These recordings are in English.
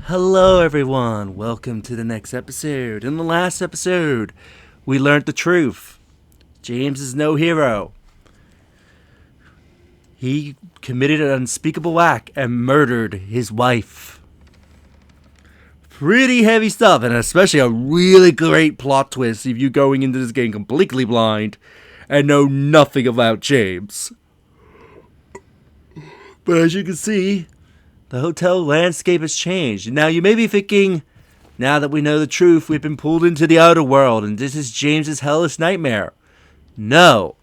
Hello everyone, welcome to the next episode. In the last episode, we learned the truth. James is no hero. He committed an unspeakable act and murdered his wife. Pretty heavy stuff, and especially a really great plot twist if you going into this game completely blind and know nothing about James. But as you can see, the hotel landscape has changed. Now you may be thinking, now that we know the truth, we've been pulled into the outer world and this is James's hellish nightmare. No,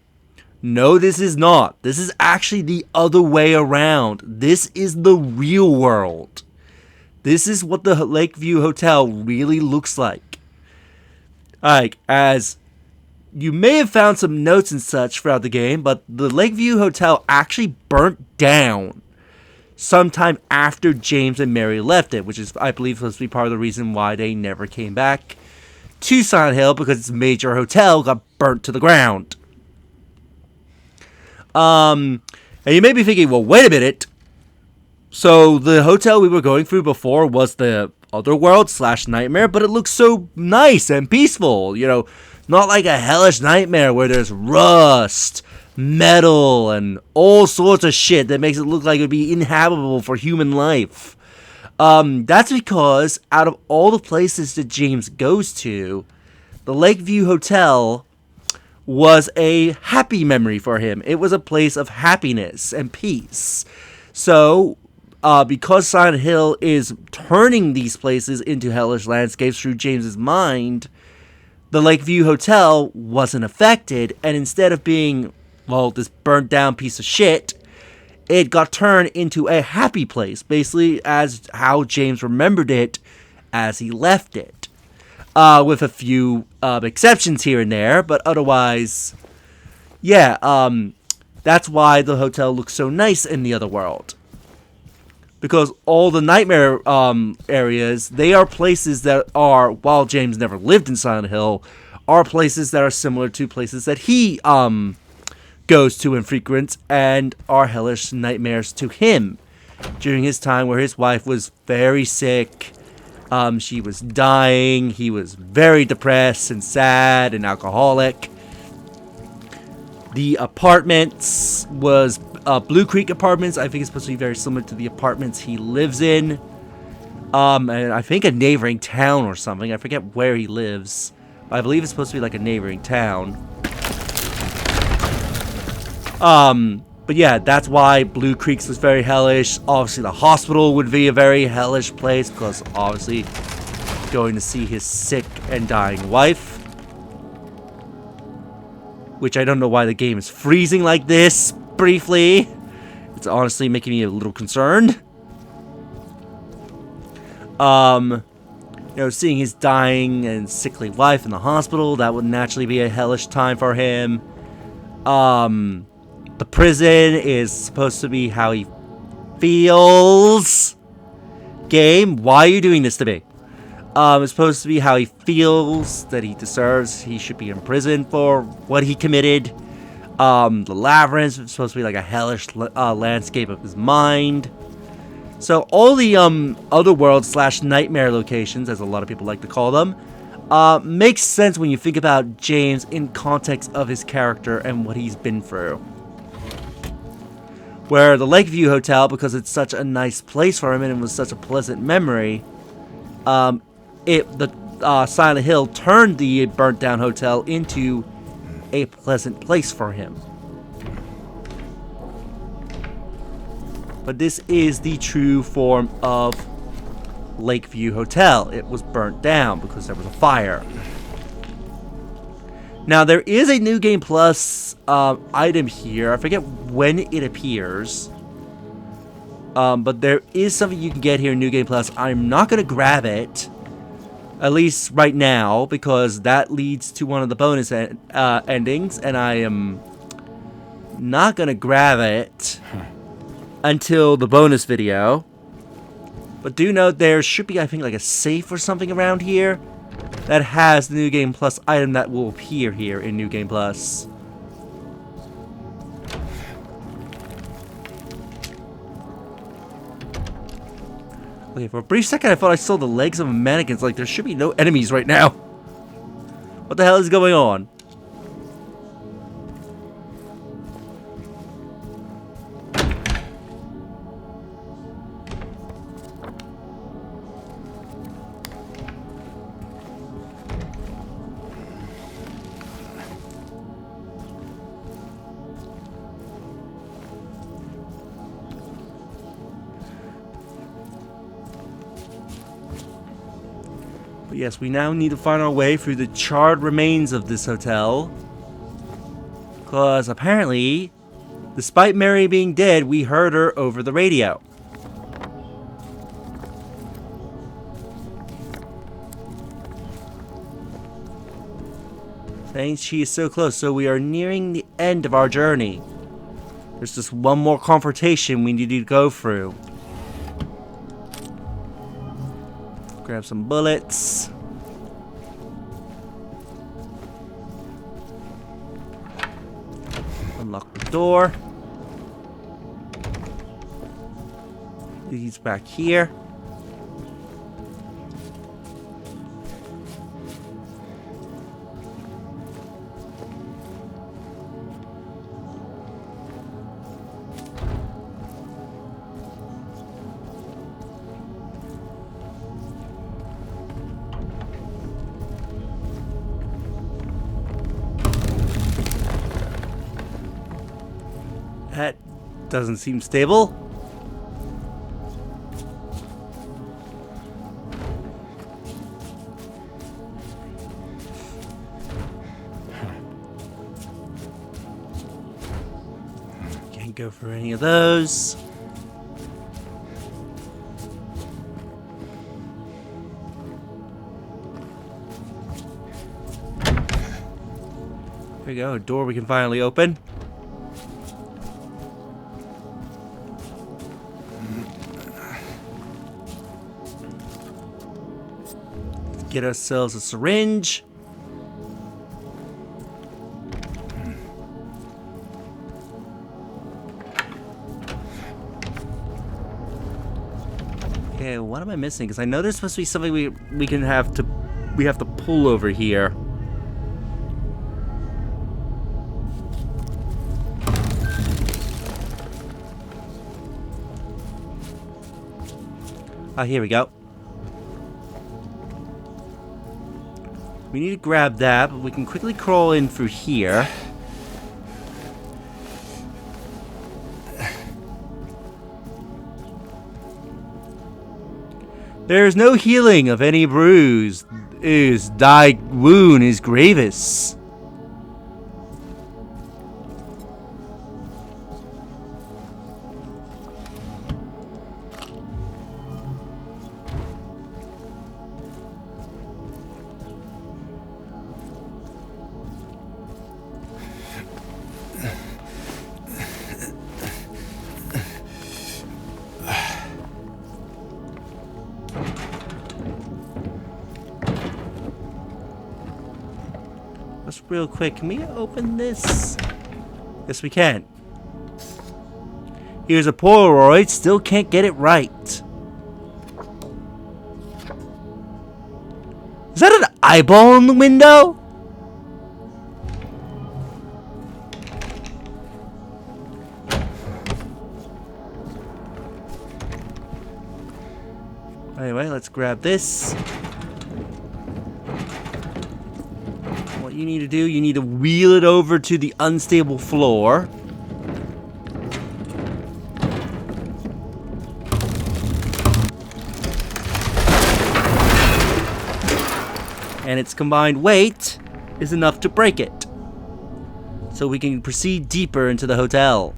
this is not. This is actually the other way around. This is the real world. This is what the Lakeview Hotel really looks like. Like, as you may have found some notes and such throughout the game, but the Lakeview Hotel actually burnt down sometime after James and Mary left it, which is, I believe, supposed to be part of the reason why they never came back to Silent Hill, because its major hotel got burnt to the ground. And you may be thinking, well, wait a minute. So the hotel we were going through before was the Otherworld / Nightmare, but it looks so nice and peaceful. You know, not like a hellish nightmare where there's rust, metal, and all sorts of shit that makes it look like it would be inhabitable for human life. That's because out of all the places that James goes to, the Lakeview Hotel was a happy memory for him. It was a place of happiness and peace. So, because Silent Hill is turning these places into hellish landscapes through James's mind, the Lakeview Hotel wasn't affected, and instead of being, well, this burnt down piece of shit, it got turned into a happy place, basically as how James remembered it as he left it. With a few exceptions here and there, but otherwise, yeah, that's why the hotel looks so nice in the other world. Because all the nightmare areas, they are places that are, while James never lived in Silent Hill, are places that are similar to places that he goes to and frequents, and are hellish nightmares to him during his time where his wife was very sick. She was dying. He was very depressed and sad and alcoholic. The apartments was Blue Creek Apartments. I think it's supposed to be very similar to the apartments he lives in. And I think a neighboring town or something. I forget where he lives. But I believe it's supposed to be like a neighboring town. But yeah, that's why Blue Creek's was very hellish. Obviously, the hospital would be a very hellish place because obviously going to see his sick and dying wife. Which I don't know why the game is freezing like this briefly. It's honestly making me a little concerned. Seeing his dying and sickly wife in the hospital, that would naturally be a hellish time for him. The prison is supposed to be how he feels. Game, why are you doing this to me? It's supposed to be how he feels that he deserves. He should be in prison for what he committed. The labyrinth is supposed to be like a hellish landscape of his mind. So all the otherworld / nightmare locations, as a lot of people like to call them, makes sense when you think about James in context of his character and what he's been through. Where the Lakeview Hotel, because it's such a nice place for him and it was such a pleasant memory, Silent Hill turned the burnt down hotel into a pleasant place for him. But this is the true form of Lakeview Hotel. It was burnt down because there was a fire. Now, there is a New Game Plus item here. I forget when it appears. But there is something you can get here in New Game Plus. I'm not going to grab it. At least right now, because that leads to one of the bonus endings, and I am not going to grab it until the bonus video. But do note there should be, I think, like a safe or something around here that has the New Game Plus item that will appear here in New Game Plus. Okay, for a brief second I thought I saw the legs of a mannequin. It's like there should be no enemies right now. What the hell is going on? But yes, we now need to find our way through the charred remains of this hotel. Because apparently, despite Mary being dead, we heard her over the radio. Saying she is so close, so we are nearing the end of our journey. There's just one more confrontation we need to go through. Grab some bullets. Unlock the door. He's back here. That doesn't seem stable. Can't go for any of those. There we go, a door we can finally open. Get ourselves a syringe. Okay, what am I missing? Because I know there's supposed to be something we have to pull over here. Ah, here we go. We need to grab that, but we can quickly crawl in through here. There is no healing of any bruise. Thy wound is grievous. Just real quick, can we open this? Yes, we can. Here's a Polaroid, still can't get it right. Is that an eyeball in the window? Anyway, let's grab this. What you need to do, you need to wheel it over to the unstable floor. And its combined weight is enough to break it. So we can proceed deeper into the hotel.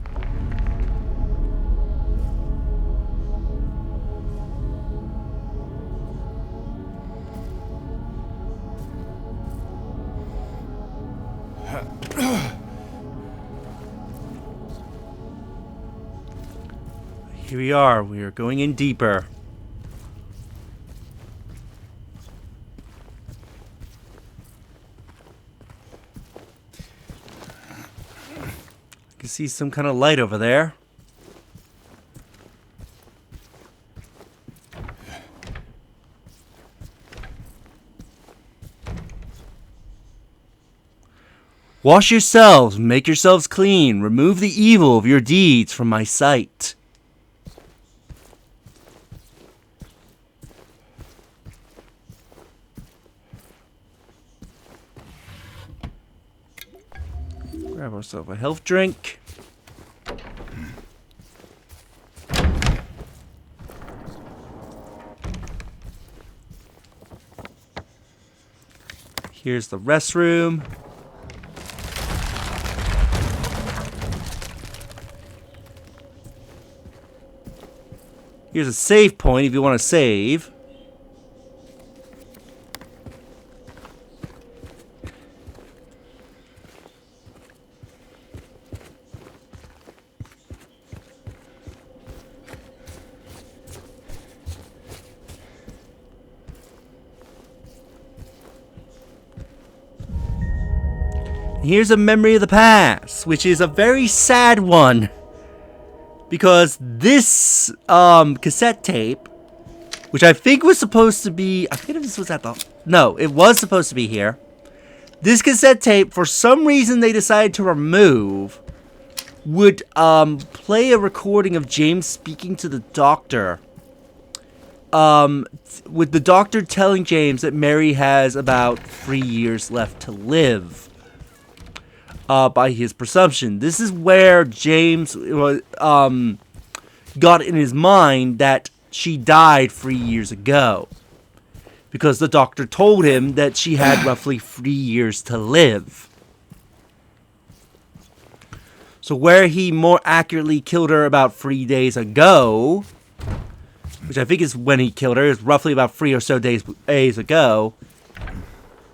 Here we are going in deeper. I can see some kind of light over there. Wash yourselves, make yourselves clean, remove the evil of your deeds from my sight. Grab ourselves a health drink. Here's the restroom. Here's a save point if you want to save. Here's a memory of the past, which is a very sad one. Because this cassette tape, which I think was supposed to be... I think this was at the... No, it was supposed to be here. This cassette tape, for some reason they decided to remove, would play a recording of James speaking to the doctor. With the doctor telling James that Mary has about 3 years left to live. By his presumption. This is where James got in his mind that she died 3 years ago. Because the doctor told him that she had roughly 3 years to live. So where he more accurately killed her about 3 days ago, which I think is when he killed her, is roughly about 3 or so days ago,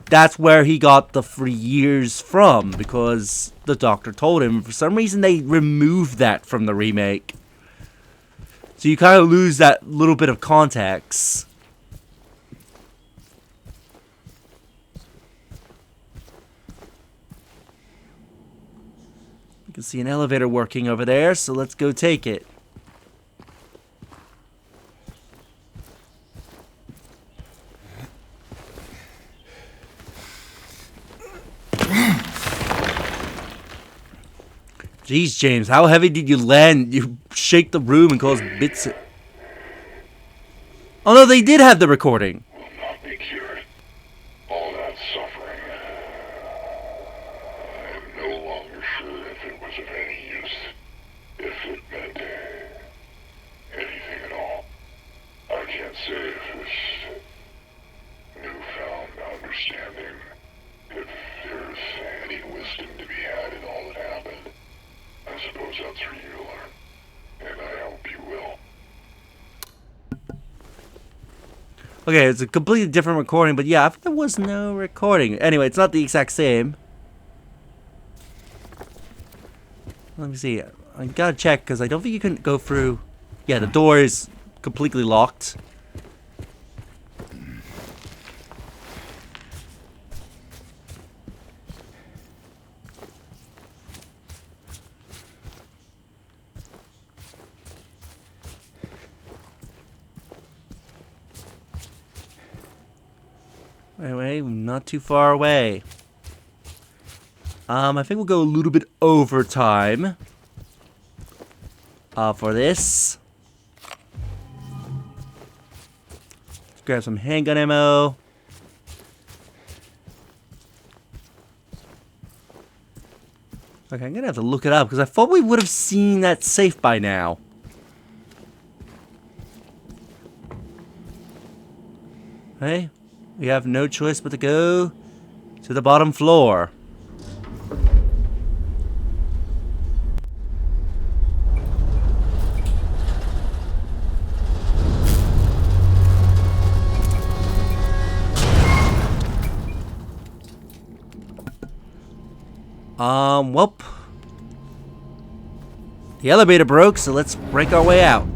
that's where he got the 3 years from, because the doctor told him. For some reason, they removed that from the remake. So you kind of lose that little bit of context. You can see an elevator working over there, so let's go take it. Jeez, James, how heavy did you land? You shake the room and cause bits of... Oh no, they did have the recording. Will not be cured. All that suffering. I am no longer sure if it was of any use. If it meant anything at all. I can't say if this newfound understanding, if there's any wisdom to be had in all that happened. I suppose that's for you to learn, and I hope you will. Okay, it's a completely different recording, but yeah, I think there was no recording. Anyway, it's not the exact same. Let me see. I gotta check, because I don't think you can go through... Yeah, the door is completely locked. Anyway, not too far away. I think we'll go a little bit over time. For this. Let's grab some handgun ammo. Okay, I'm gonna have to look it up, because I thought we would have seen that safe by now. Hey. We have no choice but to go to the bottom floor. Well. The elevator broke, so let's break our way out.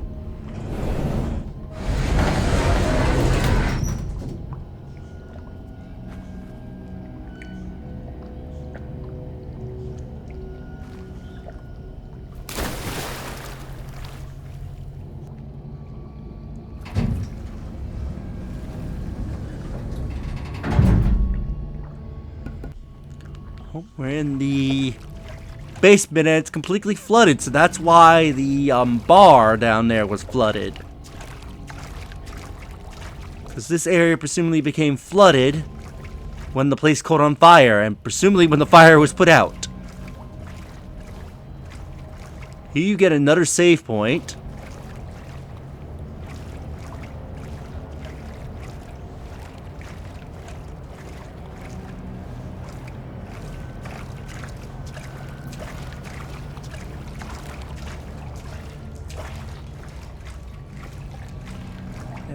Oh, we're in the basement and it's completely flooded, so that's why the bar down there was flooded. Because this area presumably became flooded when the place caught on fire, and presumably when the fire was put out. Here you get another save point.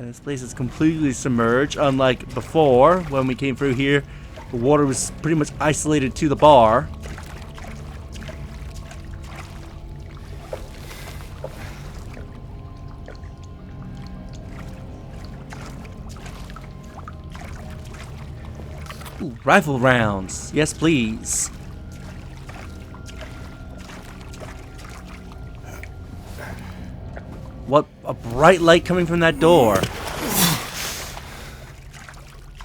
This place is completely submerged, unlike before when we came through here. The water was pretty much isolated to the bar. Ooh, rifle rounds. Yes, please. What a bright light coming from that door.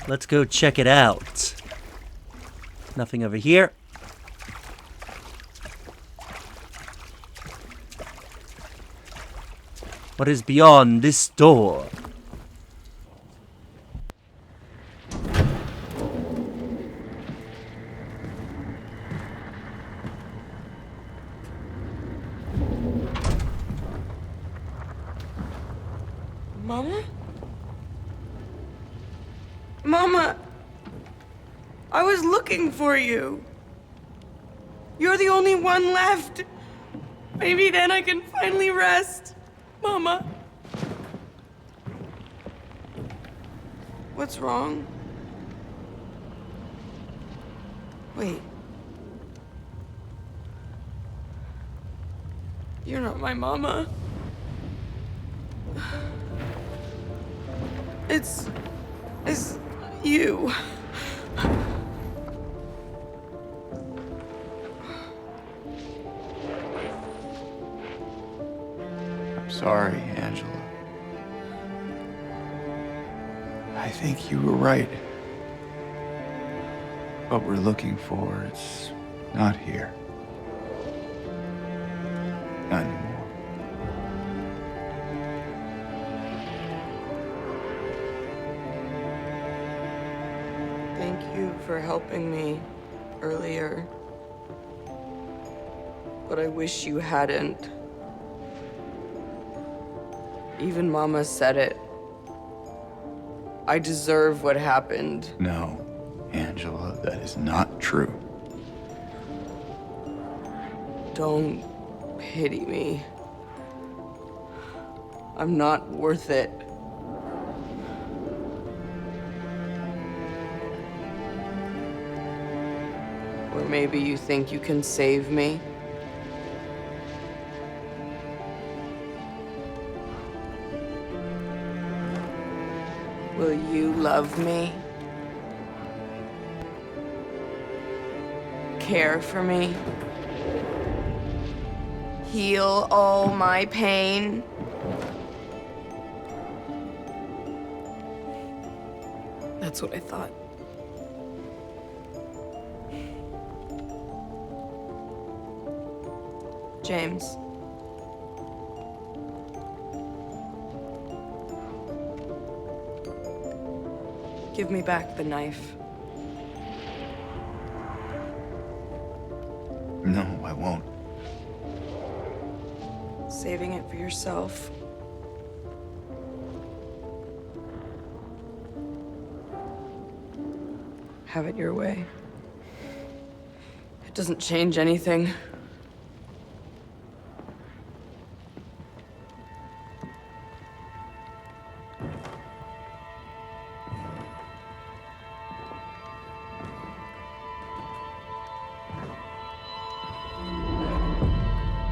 Let's go check it out. Nothing over here. What is beyond this door? Mama? Mama! I was looking for you. You're the only one left. Maybe then I can finally rest. Mama. What's wrong? Wait. You're not my mama. It's you. I'm sorry, Angela. I think you were right. What we're looking for, it's not here. Not anymore. Thank you for helping me earlier. But I wish you hadn't. Even Mama said it. I deserve what happened. No, Angela, that is not true. Don't pity me. I'm not worth it. Or maybe you think you can save me? Will you love me? Care for me? Heal all my pain? That's what I thought. James. Give me back the knife. No, I won't. Saving it for yourself. Have it your way. It doesn't change anything.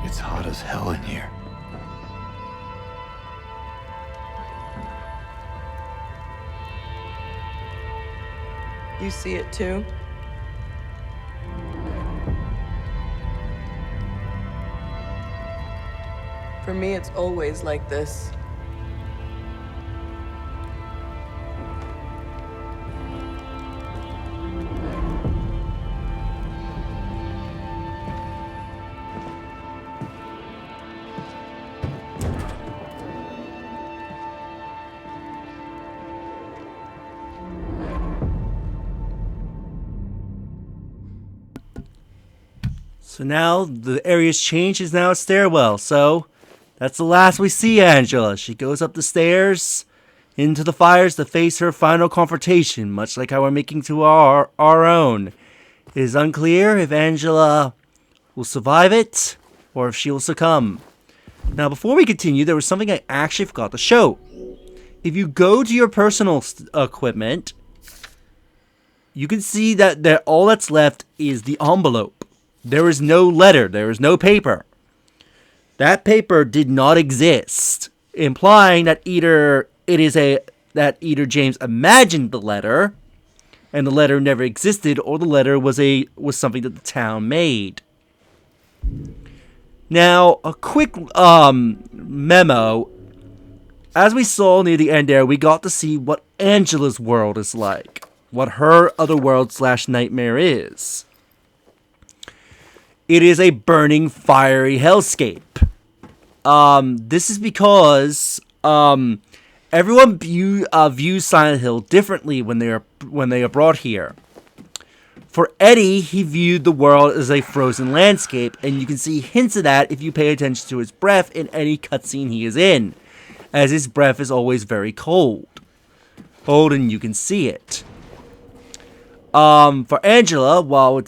It's hot as hell in here. You see it too? For me, it's always like this. So now the area's changed. Is now a stairwell. So that's the last we see Angela. She goes up the stairs into the fires to face her final confrontation, much like how we're making to our own. It is unclear if Angela will survive it or if she will succumb. Now, before we continue, there was something I actually forgot to show. If you go to your personal equipment, you can see that all that's left is the envelope. There is no letter. There is no paper. That paper did not exist, implying that either James imagined the letter, and the letter never existed, or the letter was something that the town made. Now, a quick memo. As we saw near the end there, we got to see what Angela's world is like, what her otherworld / nightmare is. It is a burning, fiery hellscape. This is because everyone views Silent Hill differently when they are brought here. For Eddie, he viewed the world as a frozen landscape, and you can see hints of that if you pay attention to his breath in any cutscene he is in, as his breath is always very cold. And you can see it. For Angela, while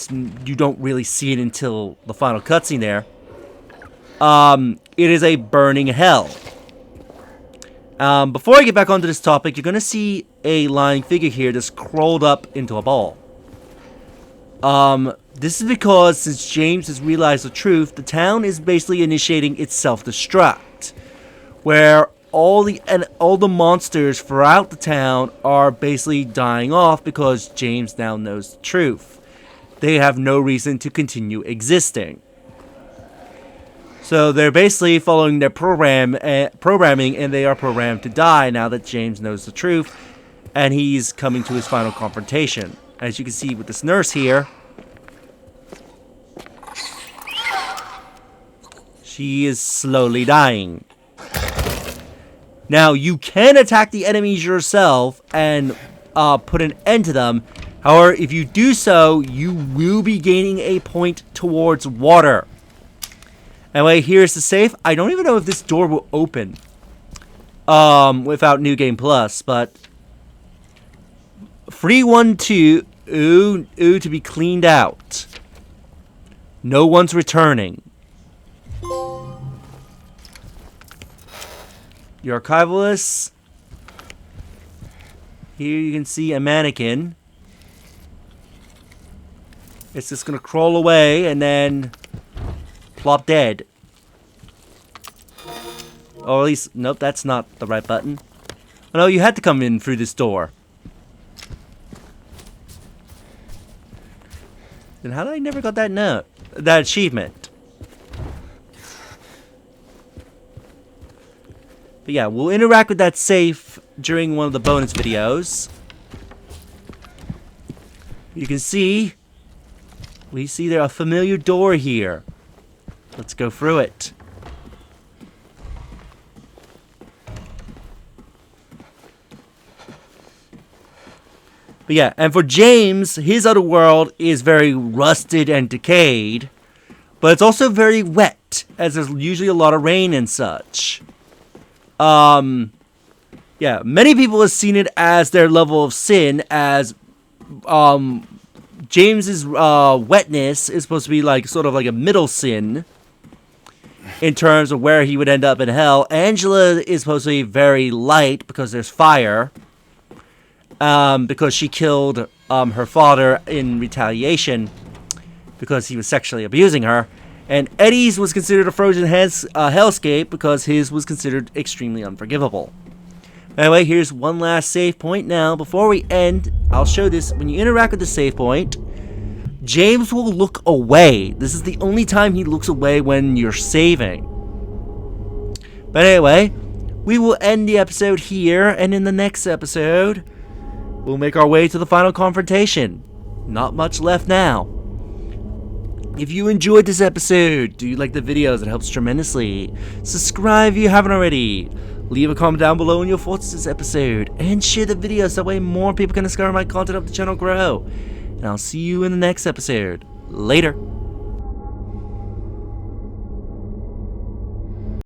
you don't really see it until the final cutscene there, it is a burning hell. Before I get back onto this topic, you're going to see a lying figure here that's crawled up into a ball. This is because since James has realized the truth, the town is basically initiating its self-destruct, where all the monsters throughout the town are basically dying off because James now knows the truth. They have no reason to continue existing. So they're basically following their programming, and they are programmed to die now that James knows the truth, and he's coming to his final confrontation. As you can see with this nurse here, she is slowly dying. Now, you can attack the enemies yourself and put an end to them. However, if you do so, you will be gaining a point towards water. Anyway, here's the safe. I don't even know if this door will open without New Game Plus, but 312 ooh to be cleaned out. No one's returning. Your archivalist. Here you can see a mannequin. It's just gonna crawl away and then plop dead. Or at least, nope, that's not the right button. Oh no, you had to come in through this door. Then how did I never got that note? That achievement? But yeah, we'll interact with that safe during one of the bonus videos. You can see, we see there a familiar door here. Let's go through it. But yeah, and for James, his other world is very rusted and decayed. But it's also very wet, as there's usually a lot of rain and such. Yeah, many people have seen it as their level of sin, as James's wetness is supposed to be like sort of like a middle sin in terms of where he would end up in hell. Angela is supposed to be very light because there's fire, because she killed her father in retaliation because he was sexually abusing her. And Eddie's was considered a frozen hellscape because his was considered extremely unforgivable. Anyway, here's one last save point. Now, before we end, I'll show this. When you interact with the save point, James will look away. This is the only time he looks away when you're saving. But anyway, we will end the episode here, and in the next episode, we'll make our way to the final confrontation. Not much left now. If you enjoyed this episode, do you like the videos? It helps tremendously. Subscribe if you haven't already. Leave a comment down below on your thoughts on this episode. And share the video so that way more people can discover my content, help the channel grow. And I'll see you in the next episode. Later.